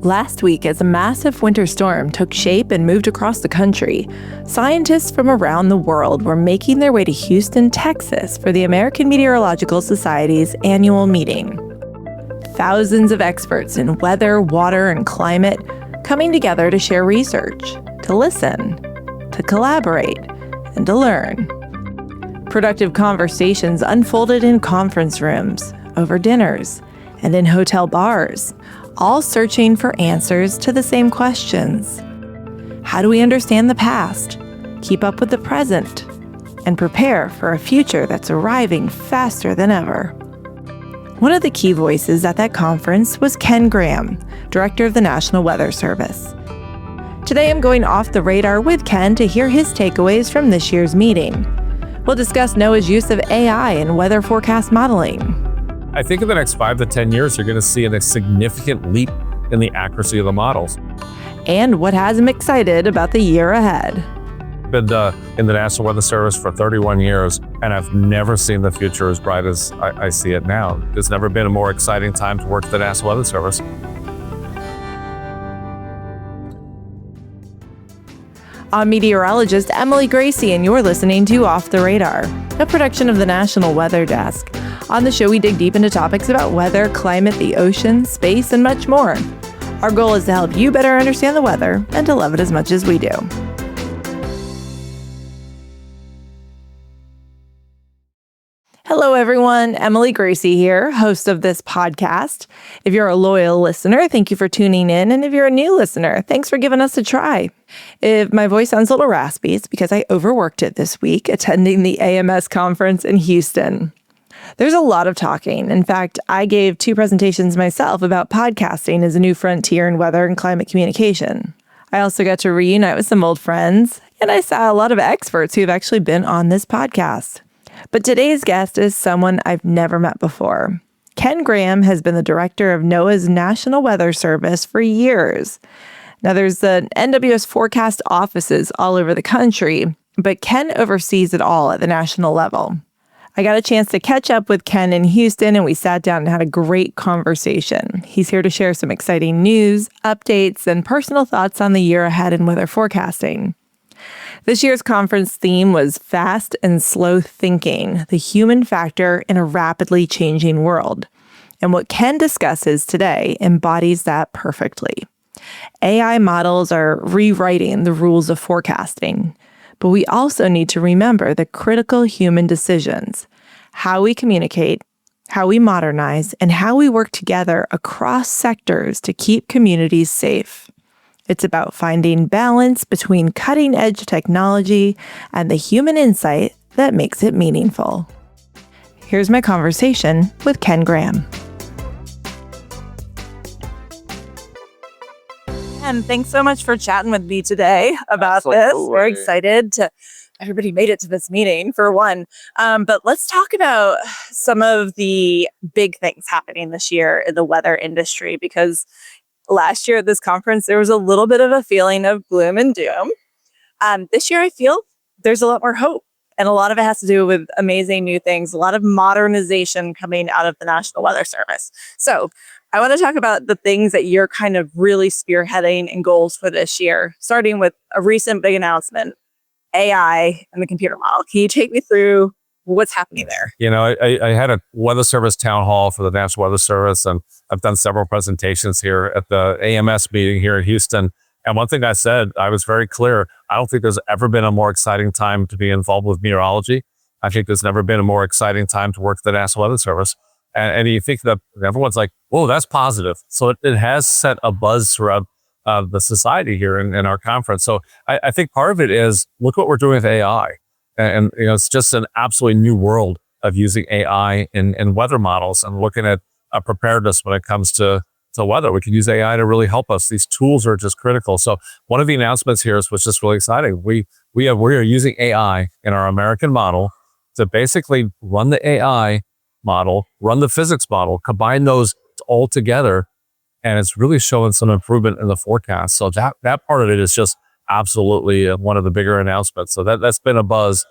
Last week, as a massive winter storm took shape and moved across the country, scientists from around the world were making their way to Houston, Texas for the American Meteorological Society's annual meeting. Thousands of experts in weather, water, and climate coming together to share research, to listen, to collaborate, and to learn. Productive conversations unfolded in conference rooms, over dinners, and in hotel bars, all searching for answers to the same questions. How do we understand the past, keep up with the present, and prepare for a future that's arriving faster than ever? One of the key voices at that conference was Ken Graham, director of the National Weather Service. Today I'm going off the radar with Ken to hear his takeaways from this year's meeting. We'll discuss NOAA's use of AI in weather forecast modeling. I think in the next 5 to 10 years, you're going to see a significant leap in the accuracy of the models. And what has him excited about the year ahead. I've been in the National Weather Service for 31 years, and I've never seen the future as bright as I see it now. There's never been a more exciting time to work at the National Weather Service. I'm meteorologist Emily Gracie, and you're listening to Off the Radar, a production of the National Weather Desk. On the show, we dig deep into topics about weather, climate, the ocean, space, and much more. Our goal is to help you better understand the weather and to love it as much as we do. Hello, everyone. Emily Gracie here, host of this podcast. If you're a loyal listener, thank you for tuning in. And if you're a new listener, thanks for giving us a try. If my voice sounds a little raspy, it's because I overworked it this week attending the AMS conference in Houston. There's a lot of talking. In fact, I gave 2 presentations myself about podcasting as a new frontier in weather and climate communication. I also got to reunite with some old friends, and I saw a lot of experts who have actually been on this podcast. But today's guest is someone I've never met before. Ken Graham has been the director of NOAA's National Weather Service for years. Now, there's the NWS forecast offices all over the country, but Ken oversees it all at the national level. I got a chance to catch up with Ken in Houston, and we sat down and had a great conversation. He's here to share some exciting news, updates, and personal thoughts on the year ahead in weather forecasting. This year's conference theme was Fast and Slow Thinking, the Human Factor in a Rapidly Changing World. And what Ken discusses today embodies that perfectly. AI models are rewriting the rules of forecasting, but we also need to remember the critical human decisions, how we communicate, how we modernize, and how we work together across sectors to keep communities safe. It's about finding balance between cutting-edge technology and the human insight that makes it meaningful. Here's my conversation with Ken Graham. Ken, thanks so much for chatting with me today about this. We're excited everybody made it to this meeting for one. But let's talk about some of the big things happening this year in the weather industry, because last year at this conference, there was a little bit of a feeling of gloom and doom. This year, I feel there's a lot more hope. And a lot of it has to do with amazing new things, a lot of modernization coming out of the National Weather Service. So I want to talk about the things that you're kind of really spearheading and goals for this year, starting with a recent big announcement, AI and the computer model. Can you take me through what's happening there? You know, I had a weather service town hall for the National Weather Service, and I've done several presentations here at the AMS meeting here in Houston. And one thing I said, I was very clear. I don't think there's ever been a more exciting time to be involved with meteorology. I think there's never been a more exciting time to work at the National Weather Service. And you think that everyone's like, whoa, that's positive. So it has set a buzz throughout the society here in our conference. So I think part of it is, look what we're doing with AI. And you know, it's just an absolutely new world of using AI in weather models and looking at preparedness when it comes to weather. We can use AI to really help us. These tools are just critical. So one of the announcements here was just really exciting. We are using AI in our American model to basically run the AI model, run the physics model, combine those all together, and it's really showing some improvement in the forecast. So that part of it is just absolutely one of the bigger announcements. So that's been a buzz.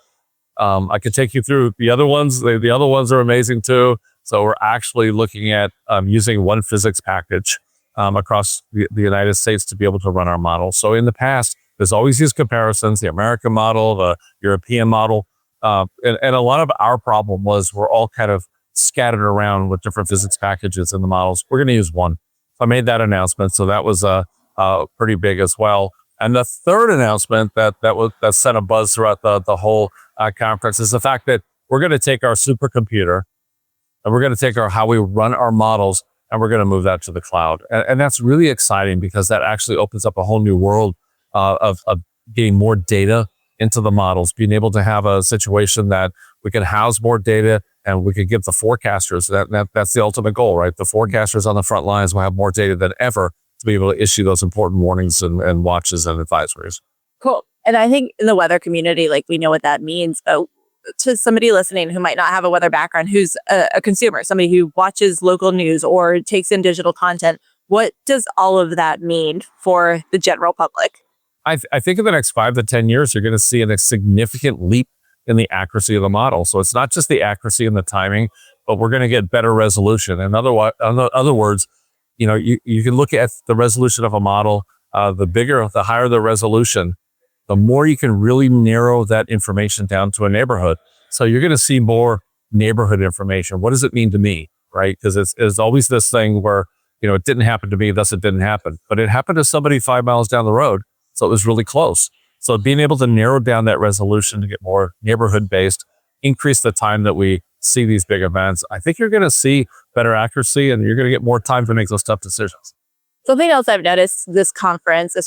I could take you through the other ones. The other ones are amazing too. So we're actually looking at using one physics package across the United States to be able to run our model. So in the past, there's always these comparisons, the American model, the European model. And a lot of our problem was we're all kind of scattered around with different physics packages in the models. We're going to use one. So I made that announcement. So that was pretty big as well. And the third announcement that sent a buzz throughout the whole conference is the fact that we're going to take our supercomputer and we're going to take how we run our models and we're going to move that to the cloud. And that's really exciting because that actually opens up a whole new world of getting more data into the models, being able to have a situation that we can house more data and we can give the forecasters, that's the ultimate goal, right? The forecasters on the front lines will have more data than ever to be able to issue those important warnings and watches and advisories. Cool. And I think in the weather community, like, we know what that means. But to somebody listening who might not have a weather background, who's a consumer, somebody who watches local news or takes in digital content, what does all of that mean for the general public? I think in the next 5 to 10 years, you're going to see a significant leap in the accuracy of the model. So it's not just the accuracy and the timing, but we're going to get better resolution. In other words, you can look at the resolution of a model. The higher the resolution, the more you can really narrow that information down to a neighborhood. So you're going to see more neighborhood information. What does it mean to me, right? Because it's always this thing where, it didn't happen to me, thus it didn't happen. But it happened to somebody 5 miles down the road. So it was really close. So being able to narrow down that resolution to get more neighborhood based, increase the time that we see these big events, I think you're going to see better accuracy and you're going to get more time to make those tough decisions. Something else I've noticed this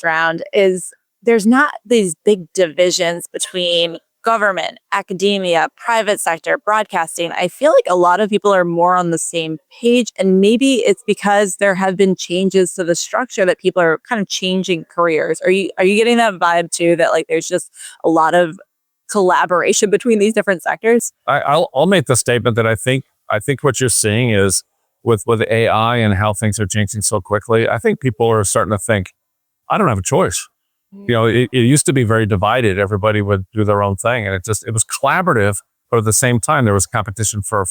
round, is there's not these big divisions between government, academia, private sector, broadcasting. I feel like a lot of people are more on the same page, and maybe it's because there have been changes to the structure that people are kind of changing careers. Are you getting that vibe too, that like there's just a lot of collaboration between these different sectors? I'll make the statement that I think what you're seeing is with AI and how things are changing so quickly, I think people are starting to think, I don't have a choice. It used to be very divided. Everybody would do their own thing. And it was collaborative, but at the same time, there was competition for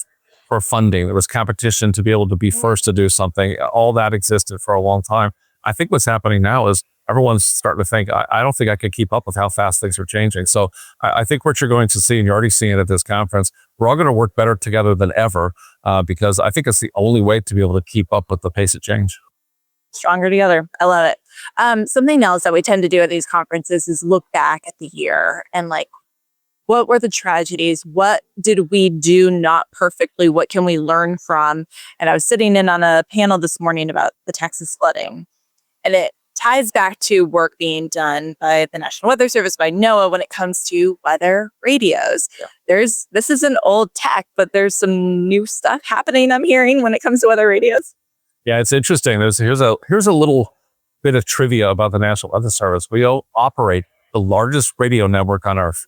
funding. There was competition to be able to be first to do something. All that existed for a long time. I think what's happening now is everyone's starting to think, I don't think I could keep up with how fast things are changing. So I think what you're going to see, and you're already seeing it at this conference, we're all going to work better together than ever because I think it's the only way to be able to keep up with the pace of change. Stronger together. I love it. Something else that we tend to do at these conferences is look back at the year and like, what were the tragedies? What did we do not perfectly? What can we learn from? And I was sitting in on a panel this morning about the Texas flooding, and it ties back to work being done by the National Weather Service, by NOAA, when it comes to weather radios. Yeah. This is an old tech, but there's some new stuff happening, I'm hearing, when it comes to weather radios. Yeah, it's interesting. Here's a little bit of trivia about the National Weather Service. We operate the largest radio network on Earth,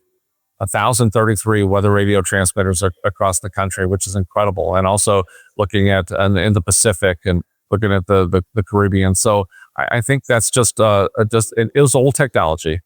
1,033 weather radio transmitters across the country, which is incredible. And also looking at in the Pacific and looking at the Caribbean. So I think that's it was old technology.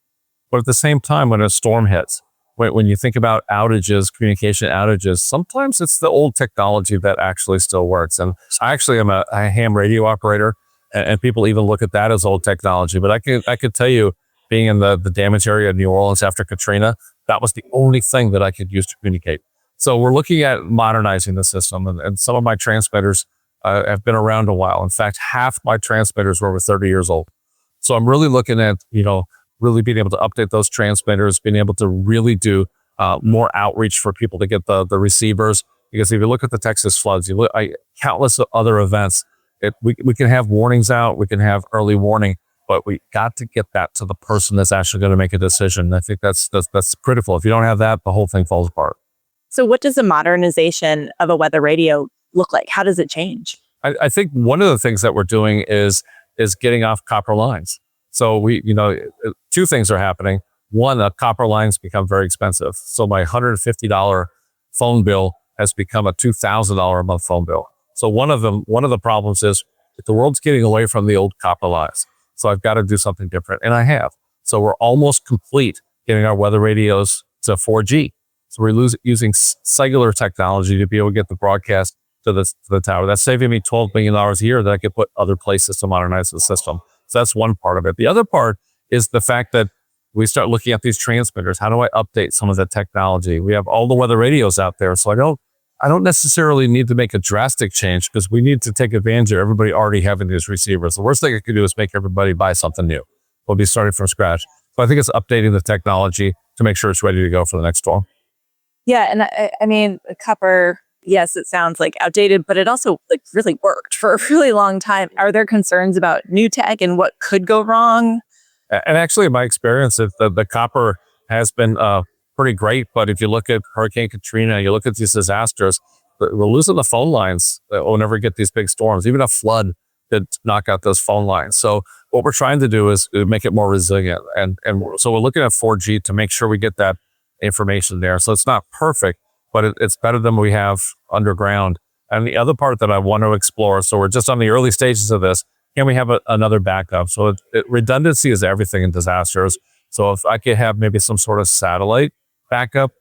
But at the same time, when a storm hits, when you think about outages, communication outages, sometimes it's the old technology that actually still works. And I actually am a ham radio operator, and people even look at that as old technology. But I could tell you, being in the damaged area of New Orleans after Katrina, that was the only thing that I could use to communicate. So we're looking at modernizing the system, and some of my transmitters have been around a while. In fact, half my transmitters were over 30 years old. So I'm really looking at, really being able to update those transmitters, being able to really do more outreach for people to get the receivers. Because if you look at the Texas floods, you look at countless other events, we can have warnings out, we can have early warning, but we got to get that to the person that's actually going to make a decision. I think that's critical. If you don't have that, the whole thing falls apart. So what does a modernization of a weather radio look like? How does it change? I think one of the things that we're doing is getting off copper lines. So two things are happening. One, copper lines become very expensive. So my $150 phone bill has become a $2,000 a month phone bill. So one of the problems is if the world's getting away from the old copper lines. So I've got to do something different. And I have. So we're almost complete getting our weather radios to 4G. So we're using cellular technology to be able to get the broadcast the tower. That's saving me $12 million a year that I could put other places to modernize the system. So that's one part of it. The other part is the fact that we start looking at these transmitters. How do I update some of the technology? We have all the weather radios out there. So I don't necessarily need to make a drastic change because we need to take advantage of everybody already having these receivers. The worst thing I could do is make everybody buy something new. We'll be starting from scratch. So I think it's updating the technology to make sure it's ready to go for the next storm. Yeah, and I mean, copper, yes, it sounds like outdated, but it also like really worked for a really long time. Are there concerns about new tech and what could go wrong? And actually, in my experience, the copper has been pretty great. But if you look at Hurricane Katrina, you look at these disasters, we're losing the phone lines whenever we get these big storms. Even a flood could knock out those phone lines. So what we're trying to do is make it more resilient. And so we're looking at 4G to make sure we get that information there. So it's not perfect, but it's better than we have underground. And the other part that I want to explore, so we're just on the early stages of this, can we have another backup? So redundancy is everything in disasters. So if I could have maybe some sort of satellite backup,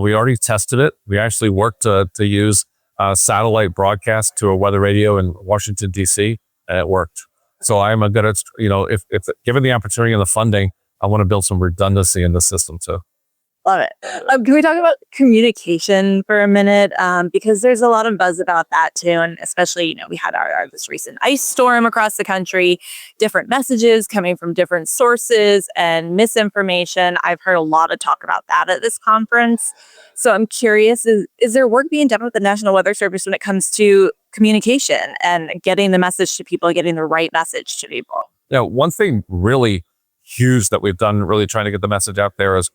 we already tested it. We actually worked to use satellite broadcast to a weather radio in Washington, D.C., and it worked. So I'm a good at, if given the opportunity and the funding, I want to build some redundancy in the system too. Love it. Can we talk about communication for a minute? Because there's a lot of buzz about that too. And especially, we had our this recent ice storm across the country, different messages coming from different sources and misinformation. I've heard a lot of talk about that at this conference. So I'm curious, is there work being done with the National Weather Service when it comes to communication and getting the message to people, getting the right message to people? One thing really huge that we've done really trying to get the message out there is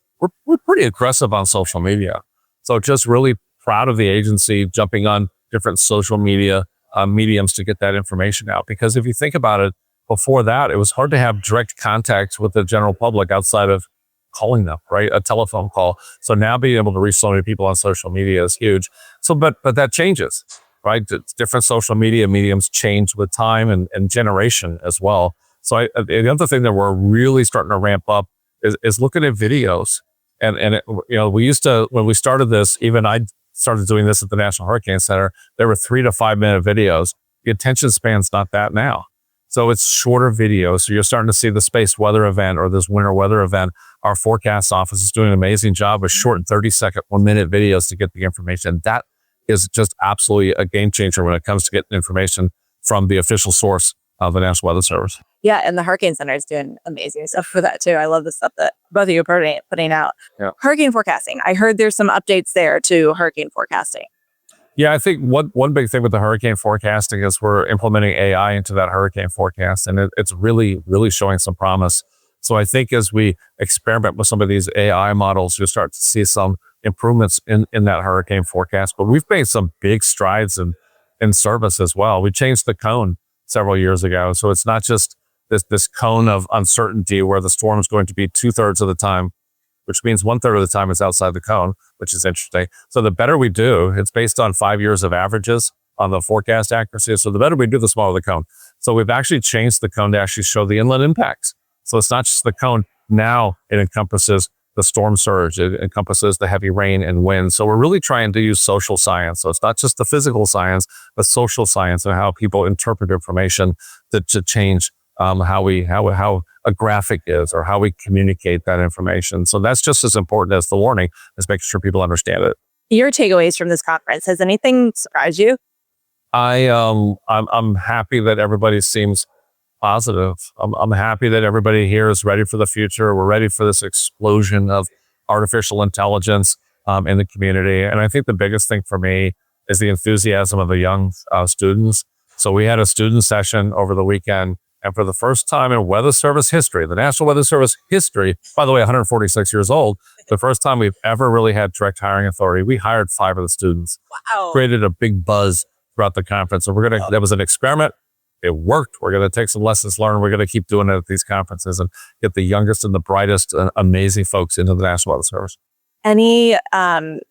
we're pretty aggressive on social media. So just really proud of the agency jumping on different social media mediums to get that information out. Because if you think about it, before that, it was hard to have direct contact with the general public outside of calling them, right? A telephone call. So now being able to reach so many people on social media is huge. So, but that changes, right? Different social media mediums change with time and generation as well. So the other thing that we're really starting to ramp up is looking at videos. And we used to, when we started this, even I started doing this at the National Hurricane Center, there were 3 to 5 minute videos. The attention span's not that now. So it's shorter videos. So you're starting to see the space weather event or this winter weather event. Our forecast office is doing an amazing job with short 30-second, 1-minute videos to get the information. That is just absolutely a game changer when it comes to getting information from the official source of the National Weather Service. Yeah, and the Hurricane Center is doing amazing stuff for that too. I love the stuff that both of you are putting out. Yeah. Hurricane forecasting. I heard there's some updates there to hurricane forecasting. Yeah, I think one big thing with the hurricane forecasting is we're implementing AI into that hurricane forecast, and it's really, really showing some promise. So I think as we experiment with some of these AI models, you'll start to see some improvements in that hurricane forecast. But we've made some big strides in service as well. We changed the cone several years ago. So it's not just this cone of uncertainty where the storm is going to be 2/3 of the time, which means 1/3 of the time it's outside the cone, which is interesting. So the better we do, it's based on 5 years of averages on the forecast accuracy. So the better we do, the smaller the cone. So we've actually changed the cone to actually show the inland impacts. So it's not just the cone. Now it encompasses the storm surge. It encompasses the heavy rain and wind. So we're really trying to use social science. So it's not just the physical science, but social science and how people interpret information to change how a graphic is or how we communicate that information. So that's just as important as the warning, is making sure people understand it. Your takeaways from this conference, has anything surprised you? I'm happy that everybody seems positive. I'm happy that everybody here is ready for the future. We're ready for this explosion of artificial intelligence in the community. And I think the biggest thing for me is the enthusiasm of the young students. So we had a student session over the weekend, and for the first time in Weather Service history, the National Weather Service history, by the way, 146 years old, the first time we've ever really had direct hiring authority, we hired 5 of the students. Wow. Created a big buzz throughout the conference. So that was an experiment. It worked. We're going to take some lessons learned. We're going to keep doing it at these conferences and get the youngest and the brightest and amazing folks into the National Weather Service. Any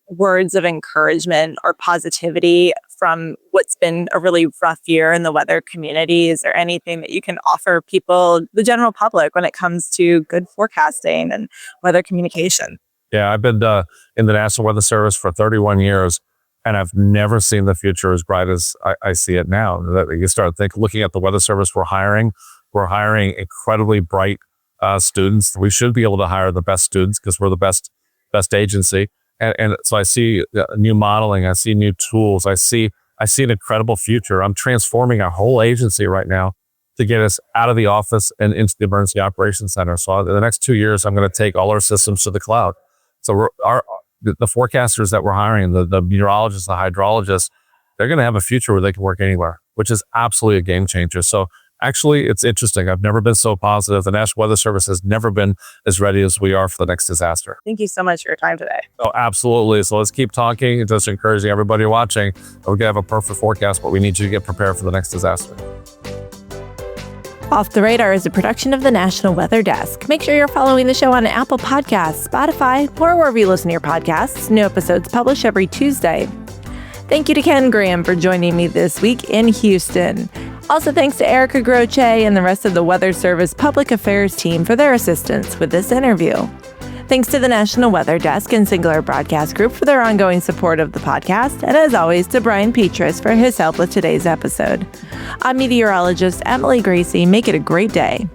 words of encouragement or positivity from what's been a really rough year in the weather community? Is there anything that you can offer people, the general public, when it comes to good forecasting and weather communication? Yeah, I've been in the National Weather Service for 31 years. And I've never seen the future as bright as I see it now. That you start looking at the Weather Service we're hiring incredibly bright students. We should be able to hire the best students because we're the best agency. And so I see new modeling. I see new tools. I see an incredible future. I'm transforming our whole agency right now to get us out of the office and into the emergency operations center. So in the next 2 years, I'm going to take all our systems to the cloud. So the forecasters that we're hiring, the meteorologists, the hydrologists, they're going to have a future where they can work anywhere, which is absolutely a game changer. So actually, it's interesting. I've never been so positive. The National Weather Service has never been as ready as we are for the next disaster. Thank you so much for your time today. Oh, absolutely. So let's keep talking and just encouraging everybody watching. We're going to have a perfect forecast, but we need you to get prepared for the next disaster. Off the Radar is a production of the National Weather Desk. Make sure you're following the show on Apple Podcasts, Spotify, or wherever you listen to your podcasts. New episodes published every Tuesday. Thank you to Ken Graham for joining me this week in Houston. Also, thanks to Erica Groche and the rest of the Weather Service Public Affairs team for their assistance with this interview. Thanks to the National Weather Desk and Singular Broadcast Group for their ongoing support of the podcast, and as always, to Brian Petras for his help with today's episode. I'm meteorologist Emily Gracie. Make it a great day.